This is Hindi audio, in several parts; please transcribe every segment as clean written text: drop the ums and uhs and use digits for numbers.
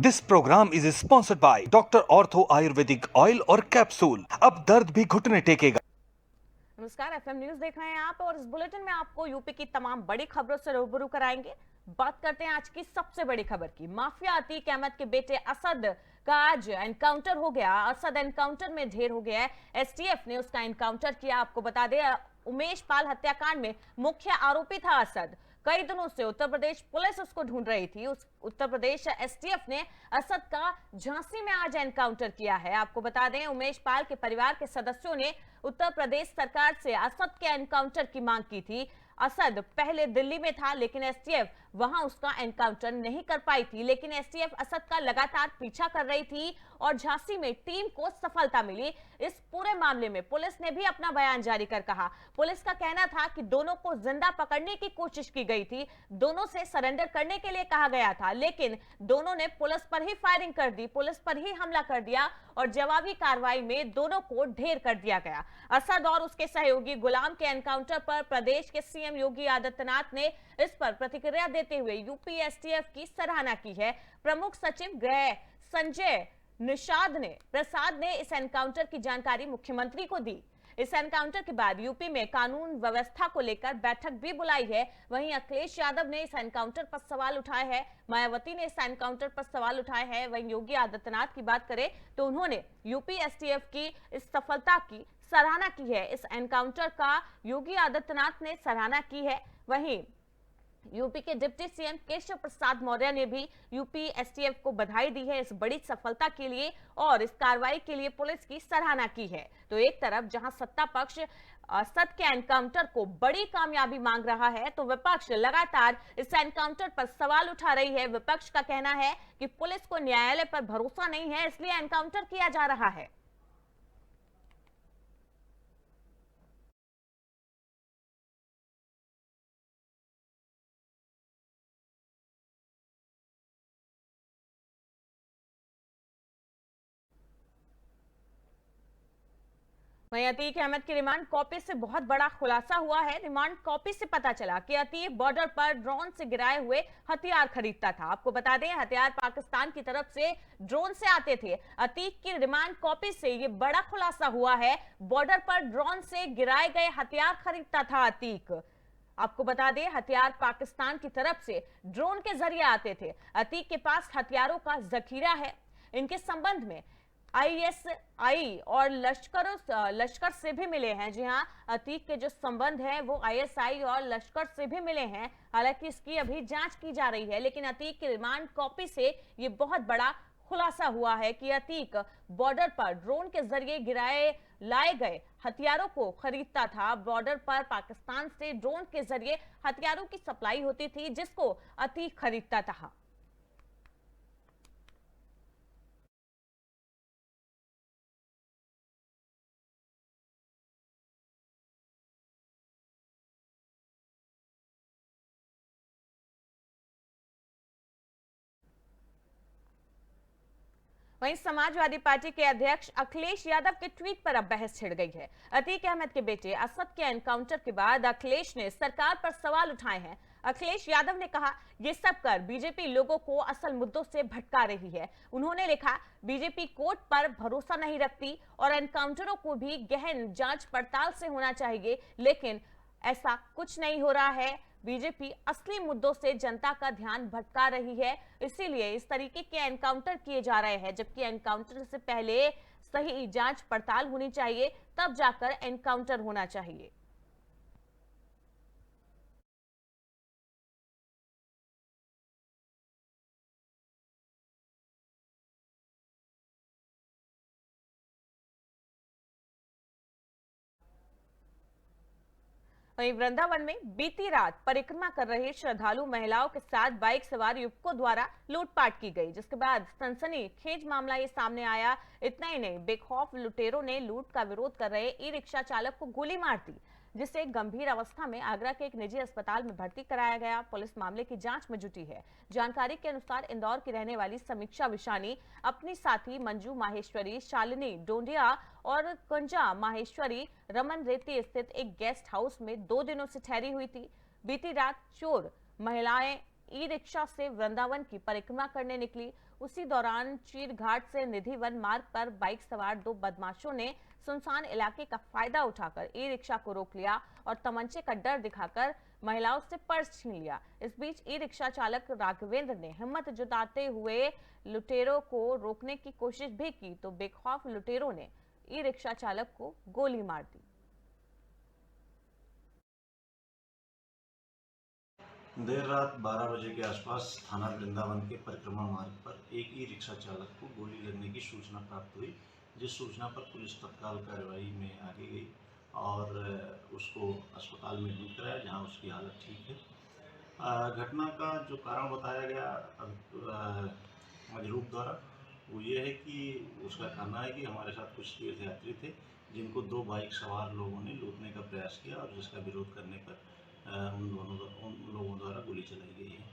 This program is sponsored by doctor ortho Ayurvedic oil और कैप्सूल। अब दर्द भी घुटने टेकेगा। नमस्कार, एफएम न्यूज देख रहे हैं आप और इस बुलेटिन में आपको यूपी की तमाम बड़ी खबरों से रूबरू कराएंगे। बात करते हैं आज की सबसे बड़ी खबर की। माफिया अतीक अहमद के बेटे असद का आज एनकाउंटर हो गया। असद एनकाउंटर में ढेर हो गया है। एसटीएफ ने उसका एनकाउंटर किया। आपको बता दें, उमेश पाल हत्याकांड में मुख्य आरोपी था असद। कई दिनों से उत्तर प्रदेश पुलिस उसको ढूंढ रही थी। उस उत्तर प्रदेश एसटीएफ ने असद का झांसी में आज एनकाउंटर किया है। आपको बता दें, उमेश पाल के परिवार के सदस्यों ने उत्तर प्रदेश सरकार से असद के एनकाउंटर की मांग की थी। असद पहले दिल्ली में था, लेकिन एसटीएफ वहां उसका एनकाउंटर नहीं कर पाई थी। लेकिन एसटीएफ असद का लगातार पीछा कर रही थी और झांसी में टीम को सफलता मिली। इस पूरे मामले में पुलिस ने भी अपना बयान जारी कर कहा। पुलिस का कहना था कि दोनों को जिंदा पकड़ने की कोशिश की गई थी, दोनों से सरेंडर करने के लिए कहा गया था, लेकिन दोनों ने पुलिस पर ही फायरिंग कर दी, पुलिस पर ही हमला कर दिया और जवाबी कार्रवाई में दोनों को ढेर कर दिया गया। असद और उसके सहयोगी गुलाम के एनकाउंटर पर प्रदेश के सीएम योगी आदित्यनाथ ने इस पर प्रतिक्रिया देते हुए यूपी एसटीएफ की सराहना की है। प्रमुख सचिव गृह संजय प्रसाद ने इस एनकाउंटर की जानकारी मुख्यमंत्री को दी। इस एनकाउंटर के बाद यूपी में कानून व्यवस्था को लेकर बैठक भी बुलाई है। वहीं अखिलेश यादव ने इस एनकाउंटर पर सवाल उठाए हैं, मायावती ने इस एनकाउंटर पर सवाल उठाए हैं। वहीं योगी आदित्यनाथ की बात करें तो उन्होंने यूपी एसटीएफ की इस सफलता की सराहना की है। इस एनकाउंटर का योगी आदित्यनाथ ने सराहना की है। वहीं यूपी के डिप्टी सीएम केशव प्रसाद मौर्य ने भी यूपी एसटीएफ को बधाई दी है इस बड़ी सफलता के लिए और इस कार्रवाई के लिए पुलिस की सराहना की है। तो एक तरफ जहां सत्ता पक्ष असद के एनकाउंटर को बड़ी कामयाबी मांग रहा है, तो विपक्ष लगातार इस एनकाउंटर पर सवाल उठा रही है। विपक्ष का कहना है कि पुलिस को न्यायालय पर भरोसा नहीं है, इसलिए एनकाउंटर किया जा रहा है। वहीं अतीक अहमद की रिमांड कॉपी से बहुत बड़ा खुलासा हुआ है। रिमांड कॉपी से पता चला कि अतीक बॉर्डर पर ड्रोन से गिराए हुए हथियार खरीदता था। आपको बता दें, हथियार पाकिस्तान की तरफ से ड्रोन से आते थे। अतीक की रिमांड कॉपी से ये बड़ा खुलासा हुआ है। बॉर्डर पर ड्रोन से गिराए गए हथियार खरीदता था अतीक। आपको बता दें, हथियार पाकिस्तान की तरफ से ड्रोन के जरिए आते थे। अतीक के पास हथियारों का जखीरा है। इनके संबंध में आईएसआई और लश्कर से भी मिले हैं। जी हां, अतीक के जो संबंध है वो आईएसआई और लश्कर से भी मिले हैं। हालांकि इसकी अभी जांच की जा रही है, लेकिन अतीक की रिमांड कॉपी से ये बहुत बड़ा खुलासा हुआ है कि अतीक बॉर्डर पर ड्रोन के जरिए लाए गए हथियारों को खरीदता था। बॉर्डर पर पाकिस्तान से ड्रोन के जरिए हथियारों की सप्लाई होती थी, जिसको अतीक खरीदता था। वहीं समाजवादी पार्टी के अध्यक्ष अखिलेश यादव के ट्वीट पर अब बहस छिड़ गई है। अतीक अहमद के बेटे असद के एनकाउंटर के बाद अखिलेश ने सरकार पर सवाल उठाए हैं। अखिलेश यादव ने कहा, ये सब कर बीजेपी लोगों को असल मुद्दों से भटका रही है। उन्होंने लिखा, बीजेपी कोर्ट पर भरोसा नहीं रखती और एनकाउंटरों को भी गहन जांच पड़ताल से होना चाहिए, लेकिन ऐसा कुछ नहीं हो रहा है। बीजेपी असली मुद्दों से जनता का ध्यान भटका रही है, इसीलिए इस तरीके के एनकाउंटर किए जा रहे हैं, जबकि एनकाउंटर से पहले सही जांच पड़ताल होनी चाहिए, तब जाकर एनकाउंटर होना चाहिए। वहीं वृंदावन में बीती रात परिक्रमा कर रहे श्रद्धालु महिलाओं के साथ बाइक सवार युवकों द्वारा लूटपाट की गई, जिसके बाद सनसनीखेज मामला ये सामने आया। इतना ही नहीं, बेखौफ लुटेरों ने लूट का विरोध कर रहे ई रिक्शा चालक को गोली मार दी, जिसे गंभीर अवस्था में आगरा के एक निजी अस्पताल में भर्ती कराया गया। पुलिस मामले की जांच में जुटी है। जानकारी के अनुसार इंदौर की रहने वाली समीक्षा विशानी अपनी साथी मंजू माहेश्वरी, शालिनी डोंडिया और कुंजा माहेश्वरी रमन रेती स्थित एक गेस्ट हाउस में 2 दिनों से ठहरी हुई थी। बीती रात चोर महिलाएं ई रिक्शा से वृंदावन की परिक्रमा करने निकली। उसी दौरान चीरघाट से निधिवन मार्ग पर बाइक सवार दो बदमाशों ने सुनसान इलाके का फायदा उठाकर ई रिक्शा को रोक लिया और तमंचे का डर दिखाकर महिलाओं से पर्स छीन लिया। इस बीच ई रिक्शा चालक राघवेंद्र ने हिम्मत जुटाते हुए लुटेरों को रोकने की कोशिश भी की तो बेखौफ लुटेरों ने ई रिक्शा चालक को गोली मार दी। देर रात 12 बजे के आसपास थाना वृंदावन के परिक्रमा मार्ग पर एक ई रिक्शा चालक को गोली लगने की सूचना प्राप्त हुई, जिस सूचना पर पुलिस तत्काल कार्रवाई में आगे गई और उसको अस्पताल में एडमिट कराया, जहां उसकी हालत ठीक है। घटना का जो कारण बताया गया मजरूब द्वारा वो ये है कि उसका कहना है कि हमारे साथ कुछ तीर्थ यात्री थे जिनको दो बाइक सवार लोगों ने लूटने का प्रयास किया और जिसका विरोध करने पर उन लोगों द्वारा गोली चलाई गई है।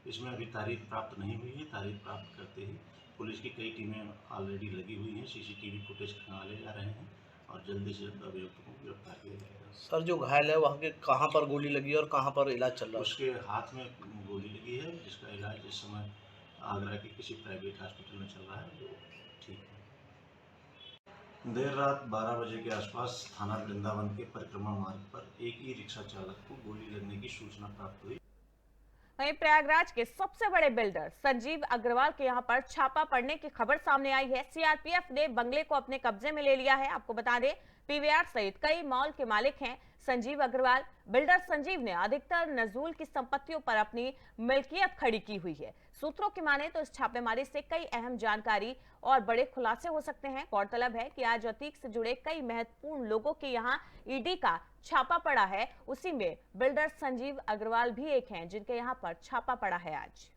इसमें अभी तारीख प्राप्त नहीं हुई है। तारीख प्राप्त करते ही पुलिस की कई टीमें ऑलरेडी लगी हुई हैं, सीसीटीवी फुटेज खंगाले जा रहे हैं और जल्दी से जल्द अभियुक्त को गिरफ्तार किया जाएगा। सर, जो घायल है वहाँ के कहाँ पर गोली लगी है और कहाँ पर इलाज चल रहा है? उसके हाथ में गोली लगी है, जिसका इलाज इस समय आगरा के किसी प्राइवेट हॉस्पिटल में चल रहा है, जो ठीक है। देर रात 12 बजे के आसपास थाना वृंदावन के परिक्रमा मार्ग पर एक ई रिक्शा चालक को गोली लगने की सूचना प्राप्त हुई। वहीं प्रयागराज के सबसे बड़े बिल्डर संजीव अग्रवाल के यहां पर छापा पड़ने की खबर सामने आई है। सीआरपीएफ ने बंगले को अपने कब्जे में ले लिया है। आपको बता दें, पीवीआर सहित कई मॉल के मालिक हैं संजीव अग्रवाल। बिल्डर संजीव ने अधिकतर नजूल की संपत्तियों पर अपनी मिल्कियत खड़ी की हुई है। सूत्रों की माने तो इस छापेमारी से कई अहम जानकारी और बड़े खुलासे हो सकते हैं। गौरतलब है कि आज अतीक से जुड़े कई महत्वपूर्ण लोगों के यहाँ ईडी का छापा पड़ा है। उसी में बिल्डर संजीव अग्रवाल भी एक हैं जिनके यहाँ पर छापा पड़ा है आज।